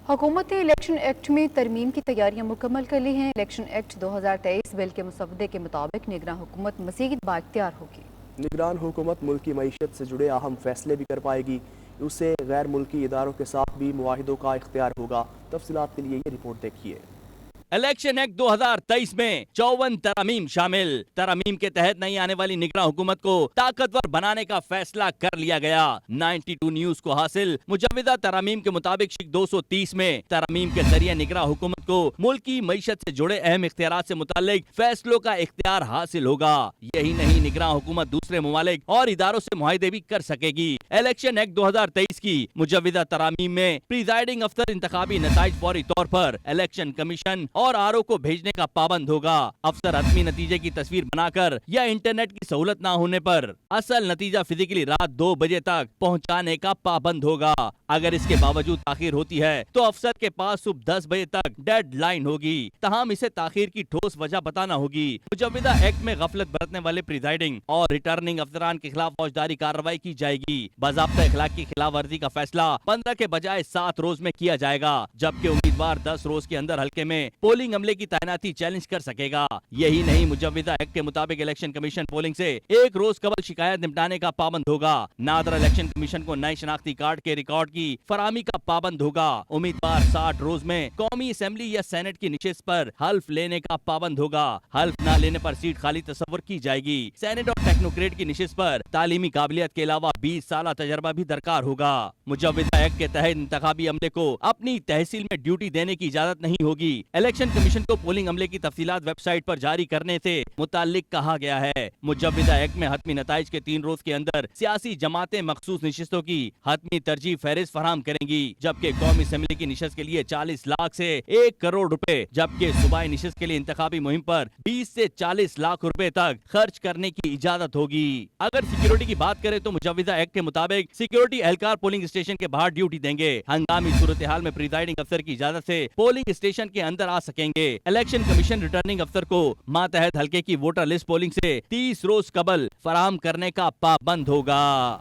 حکومت نے election act میں ترمیم کی تیاریاں مکمل کر لی ہیں۔ الیکشن ایکٹ 2023 بل کے مسودے کے مطابق نگراں حکومت مزید بااختیار ہوگی۔ نگران حکومت ملکی معیشت سے جڑے اہم فیصلے بھی کر پائے گی۔ اسے غیر ملکی اداروں کے ساتھ بھی معاہدوں کا اختیار ہوگا۔ تفصیلات کے لیے یہ رپورٹ دیکھیے۔ الیکشن ایکٹ 2023 میں 54 ترامیم شامل۔ ترامیم کے تحت نئی آنے والی نگراں حکومت کو طاقتور بنانے کا فیصلہ کر لیا گیا۔ 92 نیوز کو حاصل مجوزہ ترامیم کے مطابق شک 230 میں ترامیم کے ذریعے نگراں حکومت کو ملکی معیشت سے جڑے اہم اختیارات سے متعلق فیصلوں کا اختیار حاصل ہوگا۔ یہی نہیں، نگراں حکومت دوسرے ممالک اور اداروں سے معاہدے بھی کر سکے گی۔ الیکشن ایکٹ 2023 کی مجوزہ ترامیم میں پریزائڈنگ افسر انتخابی نتائج فوری طور پر الیکشن کمیشن اور آرو کو بھیجنے کا پابند ہوگا۔ افسر حتمی نتیجے کی تصویر بنا کر یا انٹرنیٹ کی سہولت نہ ہونے پر اصل نتیجہ فزیکلی رات 2 بجے تک پہنچانے کا پابند ہوگا۔ اگر اس کے باوجود تاخیر ہوتی ہے تو افسر کے پاس صبح 10 بجے تک ڈیڈ لائن ہوگی، تاہم اسے تاخیر کی ٹھوس وجہ بتانا ہوگی۔ مجوزہ ایکٹ میں غفلت برتنے والے پریزائڈنگ اور ریٹرننگ افسران کے خلاف فوجداری کارروائی کی جائے گی۔ باضابطہ اخلاق کی خلاف ورزی کا فیصلہ 15 کے بجائے 7 روز میں کیا جائے گا، جبکہ امیدوار 10 روز کے اندر حلقے میں پولنگ عملے کی تعیناتی چیلنج کر سکے گا۔ یہی نہیں، مجوزہ ایکٹ کے مطابق الیکشن کمیشن پولنگ سے 1 روز قبل شکایت نمٹانے کا پابند ہوگا۔ نادر الیکشن کمیشن کو نئے شناختی کارڈ کے ریکارڈ کی فراہمی کا پابند ہوگا۔ امیدوار 60 روز میں قومی اسمبلی یا سینٹ کی نشست پر حلف لینے کا پابند ہوگا۔ حلف نہ لینے پر سیٹ خالی تصور کی جائے گی۔ سینٹ اور ٹیکنوکریٹ کی نشست پر تعلیمی قابلیت کے علاوہ 20 سالہ تجربہ بھی درکار ہوگا۔ مجوزہ ایکٹ کے تحت انتخابی عملے کو اپنی تحصیل میں ڈیوٹی دینے کی اجازت نہیں ہوگی۔ الیکشن کمیشن کو پولنگ عملے کی تفصیلات ویب سائٹ پر جاری کرنے سے متعلق کہا گیا ہے۔ مجوزہ ایکٹ میں حتمی نتائج کے 3 روز کے اندر سیاسی جماعتیں مخصوص نشستوں کی حتمی ترجیح فہرست فراہم کریں گی، جبکہ قومی اسمبلی کی نشست کے لیے 40 لاکھ سے 1 کروڑ روپے، جبکہ صوبائی نشست کے لیے انتخابی مہم پر 20 سے 40 لاکھ روپے تک خرچ کرنے کی اجازت ہوگی۔ اگر سیکیورٹی کی بات کریں تو مجوزہ ایکٹ کے مطابق سیکیورٹی اہلکار پولنگ اسٹیشن کے باہر ڈیوٹی دیں گے۔ ہنگامی صورتحال میں پریزائڈنگ افسر کی اجازت سے پولنگ اسٹیشن کے اندر آ سکیں گے۔ الیکشن کمیشن ریٹرننگ افسر کو ماتحت حلقے کی ووٹر لسٹ پولنگ سے 30 روز قبل فراہم کرنے کا پابند ہوگا۔